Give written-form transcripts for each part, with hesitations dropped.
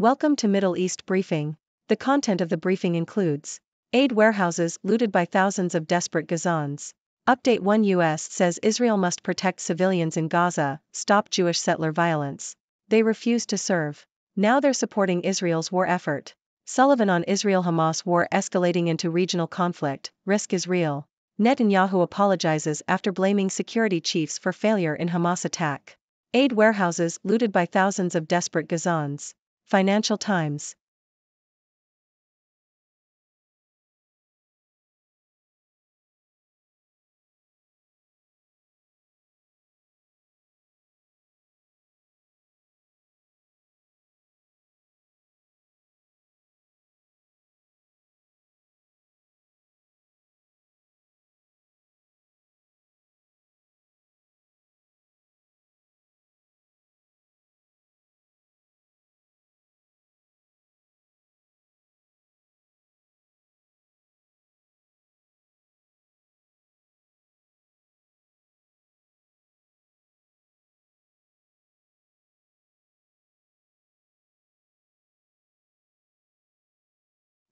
Welcome to Middle East Briefing. The content of the briefing includes aid warehouses looted by thousands of desperate Gazans. Update 1: U.S. says Israel must protect civilians in Gaza, stop Jewish settler violence. They refuse to serve. Now they're supporting Israel's war effort. Sullivan on Israel-Hamas war escalating into regional conflict, risk is real. Netanyahu apologizes after blaming security chiefs for failure in Hamas attack. Aid warehouses looted by thousands of desperate Gazans. Financial Times.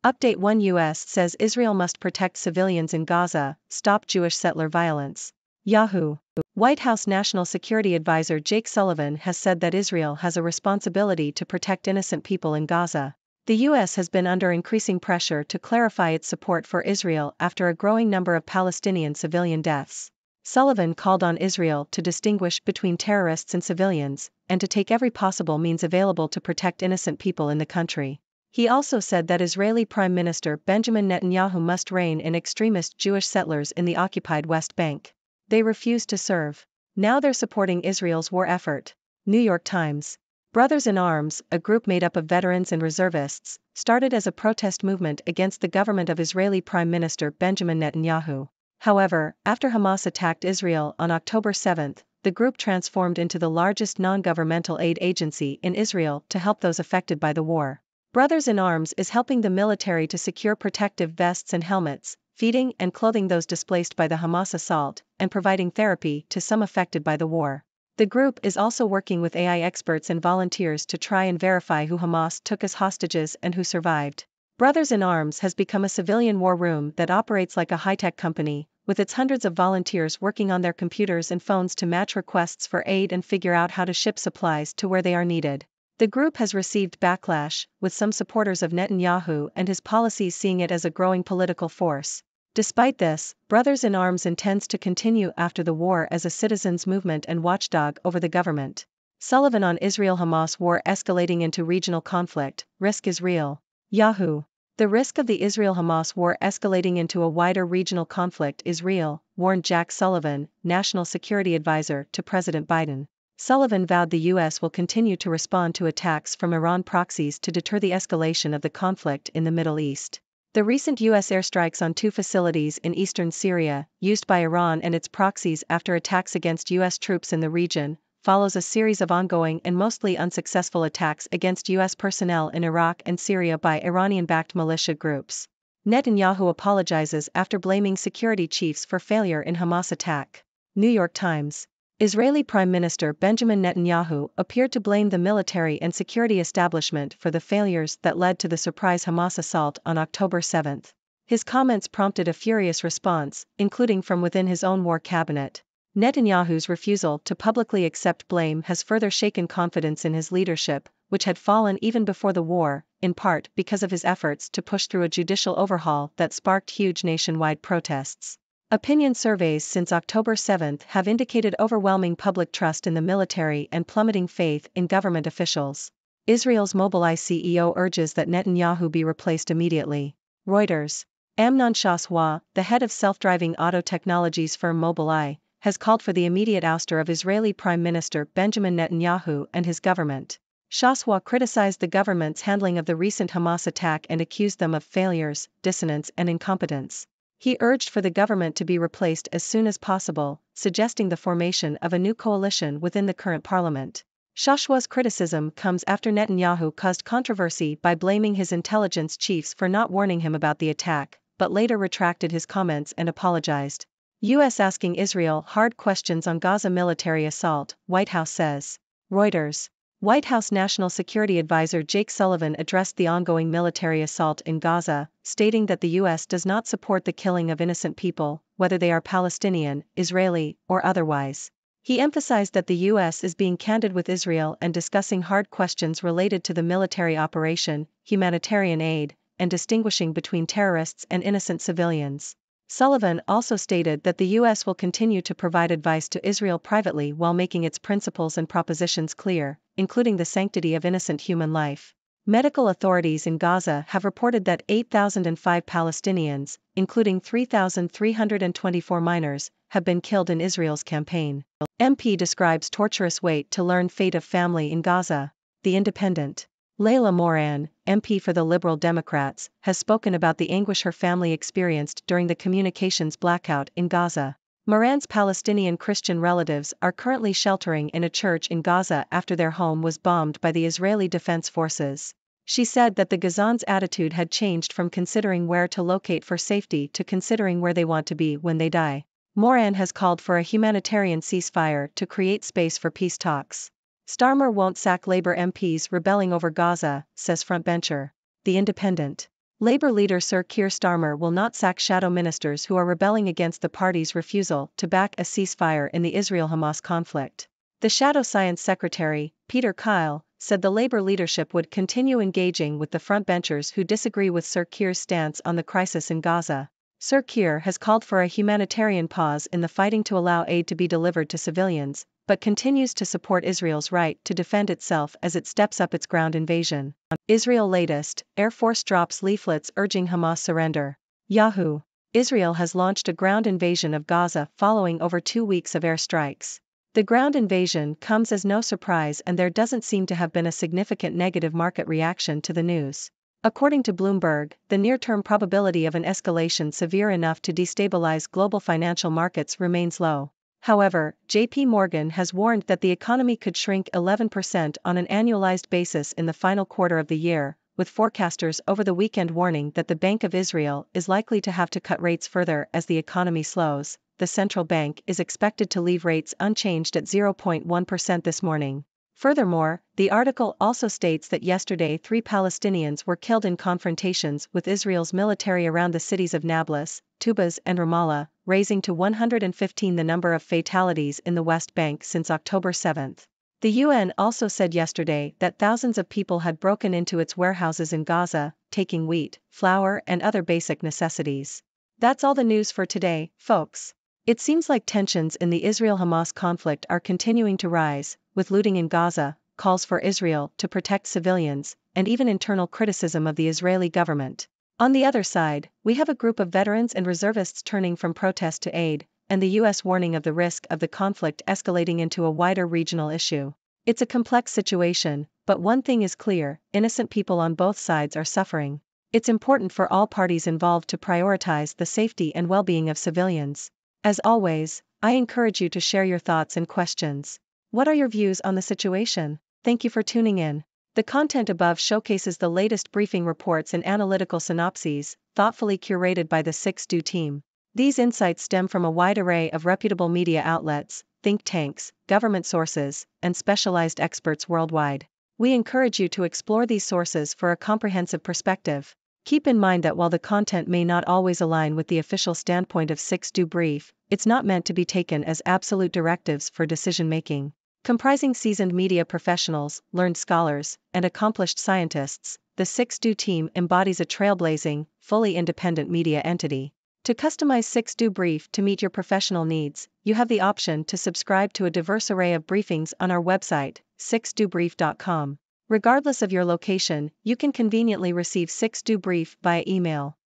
Update 1: U.S. says Israel must protect civilians in Gaza, stop Jewish settler violence. Yahoo! White House National Security Advisor Jake Sullivan has said that Israel has a responsibility to protect innocent people in Gaza. The U.S. has been under increasing pressure to clarify its support for Israel after a growing number of Palestinian civilian deaths. Sullivan called on Israel to distinguish between terrorists and civilians, and to take every possible means available to protect innocent people in the country. He also said that Israeli Prime Minister Benjamin Netanyahu must rein in extremist Jewish settlers in the occupied West Bank. They refuse to serve. Now they're supporting Israel's war effort. New York Times. Brothers in Arms, a group made up of veterans and reservists, started as a protest movement against the government of Israeli Prime Minister Benjamin Netanyahu. However, after Hamas attacked Israel on October 7, the group transformed into the largest non-governmental aid agency in Israel to help those affected by the war. Brothers in Arms is helping the military to secure protective vests and helmets, feeding and clothing those displaced by the Hamas assault, and providing therapy to some affected by the war. The group is also working with AI experts and volunteers to try and verify who Hamas took as hostages and who survived. Brothers in Arms has become a civilian war room that operates like a high-tech company, with its hundreds of volunteers working on their computers and phones to match requests for aid and figure out how to ship supplies to where they are needed. The group has received backlash, with some supporters of Netanyahu and his policies seeing it as a growing political force. Despite this, Brothers in Arms intends to continue after the war as a citizens' movement and watchdog over the government. Sullivan on Israel-Hamas war escalating into regional conflict, risk is real. Yahoo! The risk of the Israel-Hamas war escalating into a wider regional conflict is real, warned Jack Sullivan, National Security Advisor to President Biden. Sullivan vowed the U.S. will continue to respond to attacks from Iran proxies to deter the escalation of the conflict in the Middle East. The recent U.S. airstrikes on two facilities in eastern Syria, used by Iran and its proxies after attacks against U.S. troops in the region, follows a series of ongoing and mostly unsuccessful attacks against U.S. personnel in Iraq and Syria by Iranian-backed militia groups. Netanyahu apologizes after blaming security chiefs for failure in Hamas attack. New York Times. Israeli Prime Minister Benjamin Netanyahu appeared to blame the military and security establishment for the failures that led to the surprise Hamas assault on October 7. His comments prompted a furious response, including from within his own war cabinet. Netanyahu's refusal to publicly accept blame has further shaken confidence in his leadership, which had fallen even before the war, in part because of his efforts to push through a judicial overhaul that sparked huge nationwide protests. Opinion surveys since October 7 have indicated overwhelming public trust in the military and plummeting faith in government officials. Israel's Mobileye CEO urges that Netanyahu be replaced immediately. Reuters. Amnon Shaswa, the head of self-driving auto technologies firm Mobileye, has called for the immediate ouster of Israeli Prime Minister Benjamin Netanyahu and his government. Shaswa criticized the government's handling of the recent Hamas attack and accused them of failures, dissonance and incompetence. He urged for the government to be replaced as soon as possible, suggesting the formation of a new coalition within the current parliament. Shaswa's criticism comes after Netanyahu caused controversy by blaming his intelligence chiefs for not warning him about the attack, but later retracted his comments and apologized. U.S. asking Israel hard questions on Gaza military assault, White House says. Reuters. White House National Security Advisor Jake Sullivan addressed the ongoing military assault in Gaza, stating that the U.S. does not support the killing of innocent people, whether they are Palestinian, Israeli, or otherwise. He emphasized that the U.S. is being candid with Israel and discussing hard questions related to the military operation, humanitarian aid, and distinguishing between terrorists and innocent civilians. Sullivan also stated that the U.S. will continue to provide advice to Israel privately while making its principles and propositions clear, including the sanctity of innocent human life. Medical authorities in Gaza have reported that 8,005 Palestinians, including 3,324 minors, have been killed in Israel's campaign. MP describes torturous wait to learn fate of family in Gaza. The Independent. Layla Moran, MP for the Liberal Democrats, has spoken about the anguish her family experienced during the communications blackout in Gaza. Moran's Palestinian Christian relatives are currently sheltering in a church in Gaza after their home was bombed by the Israeli Defense Forces. She said that the Gazans' attitude had changed from considering where to locate for safety to considering where they want to be when they die. Moran has called for a humanitarian ceasefire to create space for peace talks. Starmer won't sack Labour MPs rebelling over Gaza, says frontbencher. The Independent. Labour leader Sir Keir Starmer will not sack shadow ministers who are rebelling against the party's refusal to back a ceasefire in the Israel-Hamas conflict. The Shadow Science Secretary, Peter Kyle, said the Labour leadership would continue engaging with the frontbenchers who disagree with Sir Keir's stance on the crisis in Gaza. Sir Keir has called for a humanitarian pause in the fighting to allow aid to be delivered to civilians, but continues to support Israel's right to defend itself as it steps up its ground invasion. Israel latest, Air Force drops leaflets urging Hamas surrender. Yahoo! Israel has launched a ground invasion of Gaza following over 2 weeks of airstrikes. The ground invasion comes as no surprise and there doesn't seem to have been a significant negative market reaction to the news. According to Bloomberg, the near-term probability of an escalation severe enough to destabilize global financial markets remains low. However, J.P. Morgan has warned that the economy could shrink 11% on an annualized basis in the final quarter of the year, with forecasters over the weekend warning that the Bank of Israel is likely to have to cut rates further as the economy slows. The central bank is expected to leave rates unchanged at 0.1% this morning. Furthermore, the article also states that yesterday 3 Palestinians were killed in confrontations with Israel's military around the cities of Nablus, Tubas and Ramallah, raising to 115 the number of fatalities in the West Bank since October 7. The UN also said yesterday that thousands of people had broken into its warehouses in Gaza, taking wheat, flour and other basic necessities. That's all the news for today, folks. It seems like tensions in the Israel-Hamas conflict are continuing to rise, with looting in Gaza, calls for Israel to protect civilians, and even internal criticism of the Israeli government. On the other side, we have a group of veterans and reservists turning from protest to aid, and the U.S. warning of the risk of the conflict escalating into a wider regional issue. It's a complex situation, but one thing is clear: innocent people on both sides are suffering. It's important for all parties involved to prioritize the safety and well-being of civilians. As always, I encourage you to share your thoughts and questions. What are your views on the situation? Thank you for tuning in. The content above showcases the latest briefing reports and analytical synopses, thoughtfully curated by the 6Do team. These insights stem from a wide array of reputable media outlets, think tanks, government sources, and specialized experts worldwide. We encourage you to explore these sources for a comprehensive perspective. Keep in mind that while the content may not always align with the official standpoint of 6Do Brief, it's not meant to be taken as absolute directives for decision-making. Comprising seasoned media professionals, learned scholars, and accomplished scientists, the 6Do team embodies a trailblazing, fully independent media entity. To customize 6Do Brief to meet your professional needs, you have the option to subscribe to a diverse array of briefings on our website, 6dobrief.com. Regardless of your location, you can conveniently receive 6Do Brief via email.